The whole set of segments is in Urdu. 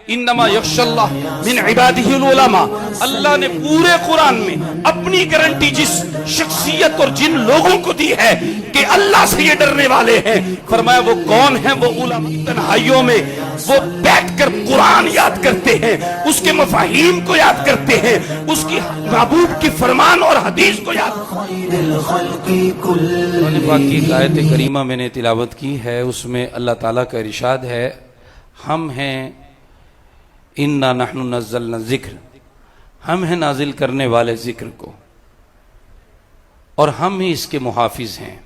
انما یخشی اللہ من عبادہ العلماء، اللہ نے پورے قرآن میں اپنی گارنٹی جس شخصیت اور جن لوگوں کو دی ہے کہ اللہ سے یہ ڈرنے والے ہیں، فرمایا وہ کون ہیں؟ وہ علماء تنہائیوں میں وہ بیٹھ کر قرآن یاد کرتے ہیں، اس کے مفاہیم کو یاد کرتے ہیں، اس کی محبوب کی فرمان اور حدیث کو یاد کرتے ہیں۔ قرآن پاک کی ایک آیت کریمہ میں نے تلاوت کی ہے، اس میں اللہ تعالیٰ کا ارشاد ہے، ہم ہیں اِنَّا نَحْنُ نَزَّلْنَا الذِّكْرَ، ہم ہیں نازل کرنے والے ذکر کو، اور ہم ہی اس کے محافظ ہیں۔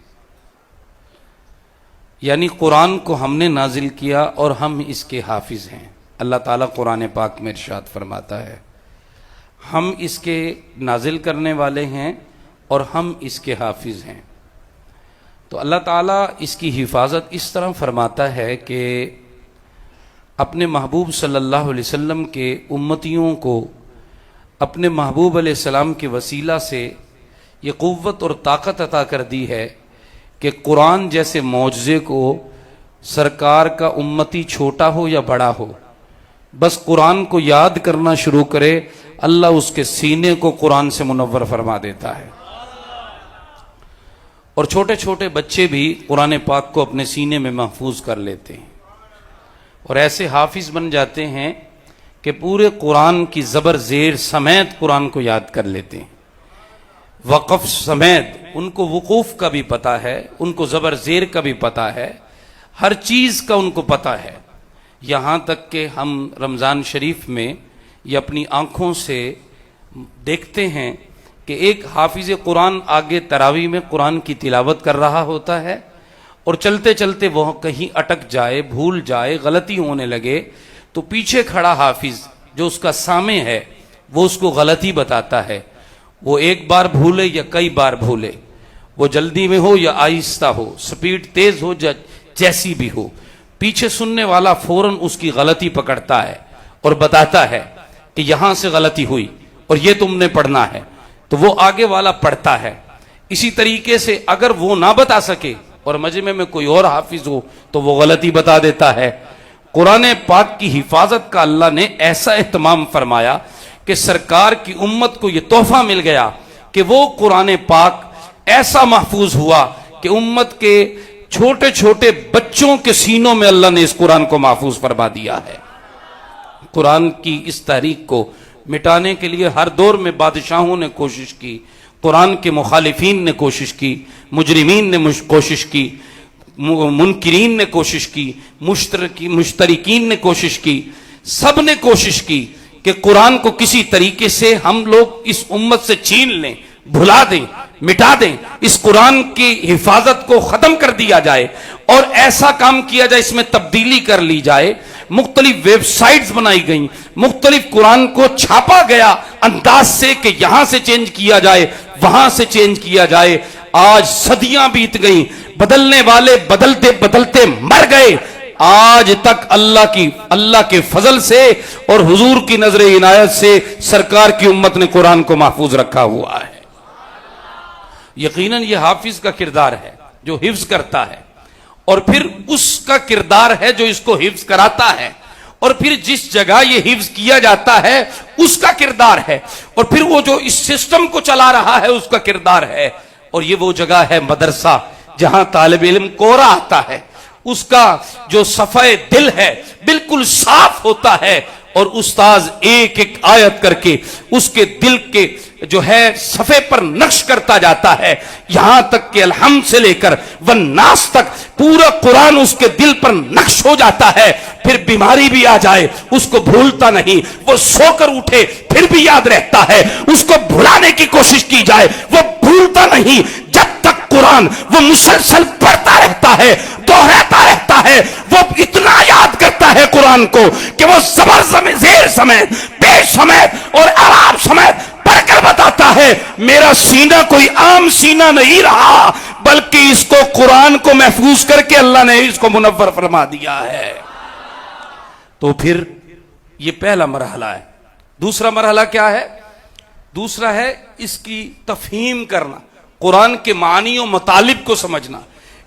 یعنی قرآن کو ہم نے نازل کیا اور ہم اس کے حافظ ہیں۔ اللہ تعالیٰ قرآن پاک میں ارشاد فرماتا ہے ہم اس کے نازل کرنے والے ہیں اور ہم اس کے حافظ ہیں۔ تو اللہ تعالیٰ اس کی حفاظت اس طرح فرماتا ہے کہ اپنے محبوب صلی اللہ علیہ وسلم کے امتیوں کو اپنے محبوب علیہ السلام کے وسیلہ سے یہ قوت اور طاقت عطا کر دی ہے کہ قرآن جیسے معجزے کو سرکار کا امتی چھوٹا ہو یا بڑا ہو، بس قرآن کو یاد کرنا شروع کرے، اللہ اس کے سینے کو قرآن سے منور فرما دیتا ہے۔ اور چھوٹے چھوٹے بچے بھی قرآن پاک کو اپنے سینے میں محفوظ کر لیتے ہیں اور ایسے حافظ بن جاتے ہیں کہ پورے قرآن کی زبر زیر سمیت قرآن کو یاد کر لیتے ہیں، وقف سمیت۔ ان کو وقوف کا بھی پتہ ہے، ان کو زبر زیر کا بھی پتہ ہے، ہر چیز کا ان کو پتہ ہے۔ یہاں تک کہ ہم رمضان شریف میں یہ اپنی آنکھوں سے دیکھتے ہیں کہ ایک حافظ قرآن آگے تراویح میں قرآن کی تلاوت کر رہا ہوتا ہے اور چلتے چلتے وہ کہیں اٹک جائے، بھول جائے، غلطی ہونے لگے تو پیچھے کھڑا حافظ جو اس کا سامع ہے وہ اس کو غلطی بتاتا ہے۔ وہ ایک بار بھولے یا کئی بار بھولے، وہ جلدی میں ہو یا آہستہ ہو، سپیڈ تیز ہو یا جیسی بھی ہو، پیچھے سننے والا فوراً اس کی غلطی پکڑتا ہے اور بتاتا ہے کہ یہاں سے غلطی ہوئی اور یہ تم نے پڑھنا ہے، تو وہ آگے والا پڑھتا ہے۔ اسی طریقے سے اگر وہ نہ بتا سکے اور مجمع میں کوئی اور حافظ ہو تو وہ غلطی بتا دیتا ہے۔ قرآن پاک کی حفاظت کا اللہ نے ایسا اہتمام فرمایا کہ سرکار کی امت کو یہ تحفہ مل گیا کہ وہ قرآن پاک ایسا محفوظ ہوا کہ امت کے چھوٹے چھوٹے بچوں کے سینوں میں اللہ نے اس قرآن کو محفوظ فرما دیا ہے۔ قرآن کی اس تحریک کو مٹانے کے لیے ہر دور میں بادشاہوں نے کوشش کی، قرآن کے مخالفین نے کوشش کی، مجرمین نے کوشش کی، منکرین نے کوشش کی، مشترکین نے کوشش کی، سب نے کوشش کی کہ قرآن کو کسی طریقے سے ہم لوگ اس امت سے چھین لیں، بھلا دیں، مٹا دیں، اس قرآن کی حفاظت کو ختم کر دیا جائے اور ایسا کام کیا جائے، اس میں تبدیلی کر لی جائے۔ مختلف ویب سائٹس بنائی گئیں، مختلف قرآن کو چھاپا گیا انداز سے کہ یہاں سے چینج کیا جائے، وہاں سے چینج کیا جائے۔ آج صدیاں بیت گئیں، بدلنے والے بدلتے بدلتے مر گئے، آج تک اللہ کے فضل سے اور حضور کی نظر عنایت سے سرکار کی امت نے قرآن کو محفوظ رکھا ہوا ہے۔ یقیناً یہ حافظ کا کردار ہے جو حفظ کرتا ہے، اور پھر اس کا کردار ہے جو اس کو حفظ کراتا ہے، اور پھر جس جگہ یہ حفظ کیا جاتا ہے اس کا کردار ہے، اور پھر وہ جو اس سسٹم کو چلا رہا ہے اس کا کردار ہے، اور یہ وہ جگہ ہے مدرسہ جہاں طالب علم کوڑا آتا ہے، اس کا جو صفحہ دل ہے بالکل صاف ہوتا ہے، اور استاذ ایک ایک آیت کر کے اس کے دل کے جو ہے صفحے پر نقش کرتا جاتا ہے، یہاں تک کہ الحمد سے لے کر والناس تک پورا قرآن اس کے دل پر نقش ہو جاتا ہے۔ پھر بیماری بھی آ جائے اس کو بھولتا نہیں، وہ سو کر اٹھے پھر بھی یاد رہتا ہے، اس کو بھلانے کی کوشش کی جائے وہ بھولتا نہیں، جب تک قرآن وہ مسلسل پڑھتا رہتا ہے، دہراتا رہتا ہے، وہ اتنا یاد کرتا ہے قرآن کو کہ وہ زبر زیر سمیت، پیش سمیت اور اعراب سمیت پڑھ کر بتاتا ہے میرا سینہ کوئی عام سینہ نہیں رہا، بلکہ اس کو قرآن کو محفوظ کر کے اللہ نے اس کو منور فرما دیا ہے۔ تو پھر یہ پہلا مرحلہ ہے۔ دوسرا مرحلہ کیا ہے؟ دوسرا ہے اس کی تفہیم کرنا، قرآن کے معنی و مطالب کو سمجھنا،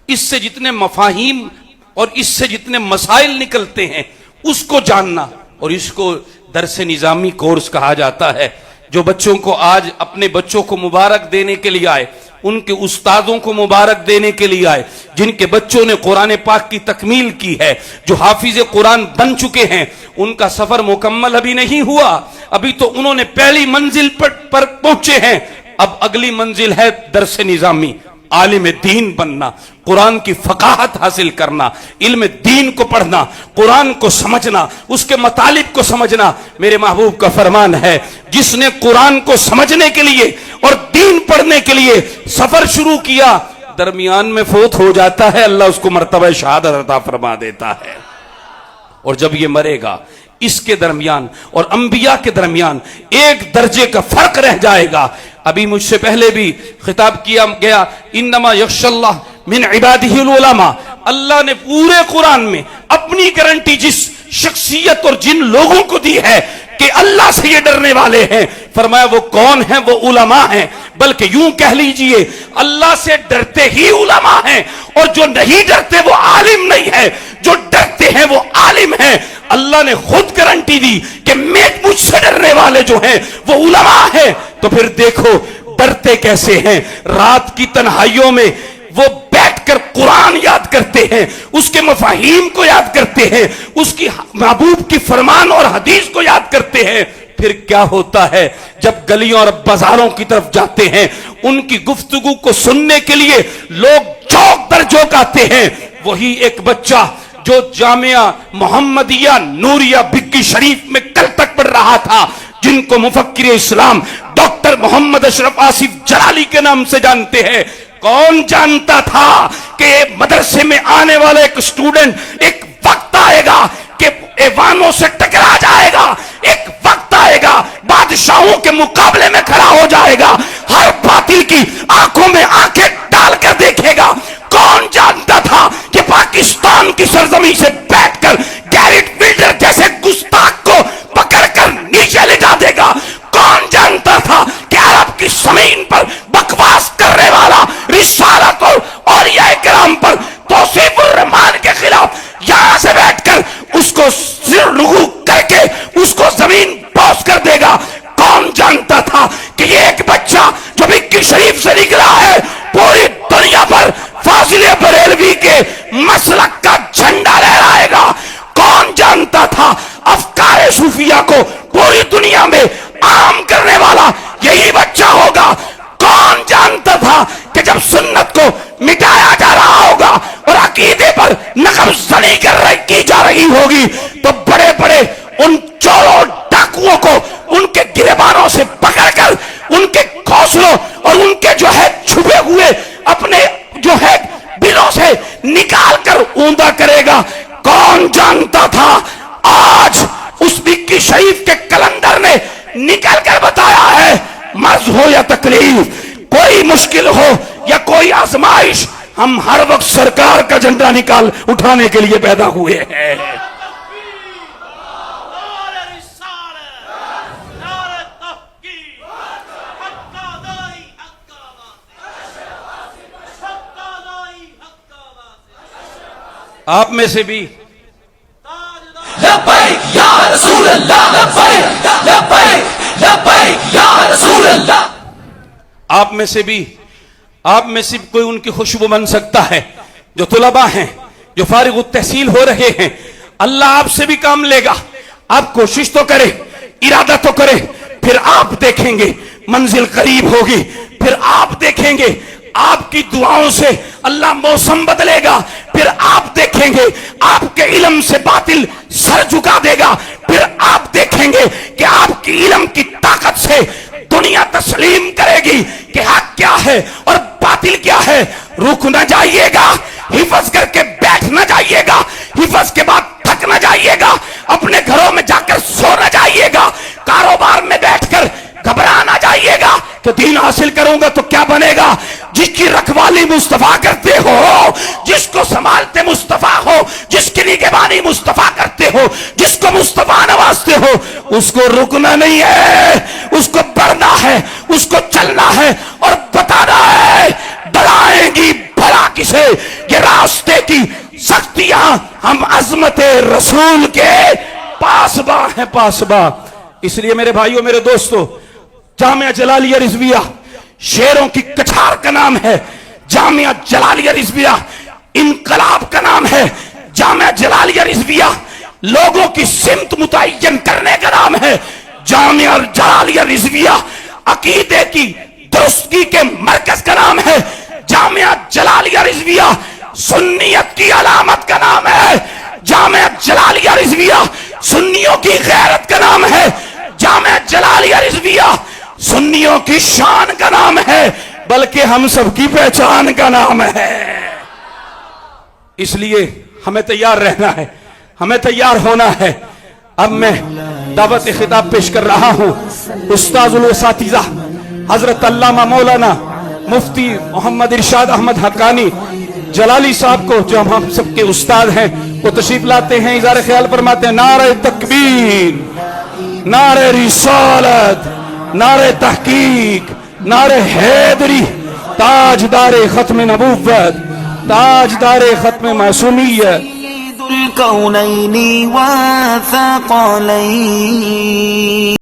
اس سے جتنے مفاہیم اور اس سے جتنے مسائل نکلتے ہیں اس کو جاننا، اور اس کو درس نظامی کورس کہا جاتا ہے. جو بچوں کو آج اپنے بچوں کو مبارک دینے کے لیے آئے, ان کے استادوں کو مبارک دینے کے لیے آئے, جن کے بچوں نے قرآن پاک کی تکمیل کی ہے, جو حافظ قرآن بن چکے ہیں, ان کا سفر مکمل ابھی نہیں ہوا, ابھی تو انہوں نے پہلی منزل پر پہنچے ہیں. اب اگلی منزل ہے درس نظامی, عالم دین بننا, قرآن کی فقاہت حاصل کرنا, علم دین کو پڑھنا, قرآن کو سمجھنا, اس کے مطالب کو سمجھنا. میرے محبوب کا فرمان ہے, جس نے قرآن کو سمجھنے کے لیے اور دین پڑھنے کے لیے سفر شروع کیا, درمیان میں فوت ہو جاتا ہے, اللہ اس کو مرتبہ شہادت عطا فرما دیتا ہے. اور جب یہ مرے گا, اس کے درمیان اور انبیاء کے درمیان ایک درجے کا فرق رہ جائے گا. ابھی مجھ سے پہلے بھی خطاب کیا گیا, انما یخشی اللہ من عبادہ العلماء. اللہ نے پورے قرآن میں اپنی گارنٹی جس شخصیت اور جن لوگوں کو دی ہے کہ اللہ سے یہ ڈرنے والے ہیں, فرمایا وہ کون ہیں؟ وہ علماء ہیں. بلکہ یوں کہہ لیجئے, اللہ سے ڈرتے ہی علماء ہیں, اور جو نہیں ڈرتے وہ عالم نہیں ہے, جو ڈرتے ہیں وہ عالم ہیں. اللہ نے خود گارنٹی دی کہ مجھ سے ڈرنے والے جو ہیں وہ علماء ہیں. تو پھر دیکھو ڈرتے کیسے ہیں. رات کی تنہائیوں میں وہ بیٹھ کر قرآن یاد کرتے ہیں, اس کے مفاہیم کو یاد کرتے ہیں, اس کی محبوب کی فرمان اور حدیث کو یاد کرتے ہیں. پھر کیا ہوتا ہے جب گلیوں اور بازاروں کی طرف جاتے ہیں, ان کی گفتگو کو سننے کے لیے لوگ چوک در چوک آتے ہیں. وہی ایک بچہ جو جامعہ محمدیہ نوریہ بگی شریف میں کل تک پڑھ رہا تھا, جن کو مفکر اسلام ڈاکٹر محمد اشرف آصف جلالی کے نام سے جانتے ہیں, کون جانتا تھا کہ مدرسے میں آنے والا ایک اسٹوڈنٹ ایک وقت آئے گا کہ ایوانوں سے ٹکرا جائے گا, ایک وقت آئے گا بادشاہوں کے مقابلے میں کھڑا ہو جائے گا, ہر باطل کی آنکھوں میں آنکھیں ڈال کر دیکھے گا. کون جانتا تھا کہ پاکستان کی سرزمین سے بیٹھ کر گیرٹ بلڈر جیسے گستاخ کو پکڑ کر نیچے لٹا دے گا. کون جانتا تھا کہ عرب کی زمین پر بکواس کرنے والا رسالت اور اولیاء کرام پر توصیف الرحمان کے خلاف یہاں سے بیٹھ کر اس کو سر رغو کر کے اس کو زمین بوس کر دے گا. کون جانتا تھا کہ یہ ایک بچہ جو بگی شریف سے نکلا ہے پوری دنیا پر فاضل بریلوی کے مسلک کا جھنڈا لہرائے گا. کون جانتا تھا افکار صوفیہ کو پوری دنیا میں عام کرنے والا یہی بچہ ہوگا. کون جانتا تھا کہ جب سنت کو مٹایا جا رہا ہوگا اور عقیدے پر نقب زنی کی جا رہی ہوگی تو بڑے بڑے ان چوروں ڈاکوؤں کو ان کے گریبانوں سے پکڑ کر ان کے گھونسلوں اور ان کے جو ہے چھپے ہوئے اپنے جو ہے بلوں سے نکال کر اوندا کرے گا. کون جانتا تھا آج اس بگی شریف کے کلندر نے نکل کر بتایا ہے, مرض ہو یا تکلیف, کوئی مشکل ہو یا کوئی آزمائش, ہم ہر وقت سرکار کا جھنڈا نکال اٹھانے کے لیے پیدا ہوئے ہیں. آپ میں سے بھی لبیک یا رسول اللہ, لبیک لبیک لبیک یا رسول اللہ. آپ میں سے کوئی ان کی خوشبو بن سکتا ہے جو طلباء ہیں, جو فارغ التحصیل ہو رہے ہیں. اللہ آپ سے بھی کام لے گا. آپ کوشش تو کریں, ارادہ تو کریں, پھر آپ دیکھیں گے منزل قریب ہوگی. پھر آپ دیکھیں گے آپ کی دعاؤں سے اللہ موسم بدلے گا. پھر آپ دیکھیں گے آپ کے علم سے باطل سر جھکا دے گا. پھر آپ دیکھیں گے کہ آپ کی علم کی طاقت سے دنیا تسلیم کرے گی کہ حق کیا ہے اور باطل کیا ہے. رک نہ جائیے گا, حفظ کر کے بیٹھ نہ جائیے گا, حفظ کے بعد تھک نہ جائیے گا, اپنے گھروں میں جا کر سو نہ جائیے گا, کاروبار میں بیٹھ کر گھبرا نہ جائیے گا کہ دین حاصل کروں گا تو کیا بنے گا. جس کی رکھوالی مصطفیٰ کرتے ہو, جس کو سنبھالتے مصطفیٰ ہو, جس کی نگہبانی مصطفیٰ کرتے ہو, جس کو مصطفیٰ نوازتے ہو, اس کو رکنا نہیں ہے, اس کو بڑھنا ہے, اس کو چلنا ہے اور بتانا ہے. ڈرائیں گی بھلا کسے یہ راستے کی سختیاں, ہم عظمت رسول کے پاسباں ہے پاسباں. اس لیے میرے بھائیوں میرے دوستو، جامعہ جلالیہ رضویہ شیروں کی کچھار کا نام ہے. جامعہ جلالیہ رضویہ انقلاب کا نام ہے. جامعہ جلالیہ رضویہ لوگوں کی سمت متعین کرنے کا نام ہے. جامعہ جلالیہ رضویہ عقیدے کی درستگی کے مرکز کا نام ہے. جامعہ جلالیہ رضویہ سنیت کی علامت کا نام ہے. جامعہ جلالیہ رضویہ سنیوں کی غیرت کا نام ہے. جامعہ جلالیہ رضویہ سنیوں کی شان کا نام ہے، بلکہ ہم سب کی پہچان کا نام ہے. اس لیے ہمیں تیار رہنا ہے، ہمیں تیار ہونا ہے. اب میں دعوت خطاب پیش کر رہا ہوں استاذ الاساتذہ حضرت علامہ مولانا مفتی محمد ارشاد احمد حقانی جلالی صاحب کو، جو ہم سب کے استاد ہیں، وہ تشریف لاتے ہیں، اظہار خیال فرماتے ہیں. نعرہ تکبیر، نعرہ رسالت، نعرہ تحقیق، نعرہ حیدری. تاجدار ختم نبوت، تاجدار ختم معصومیت. الكونين والثقلين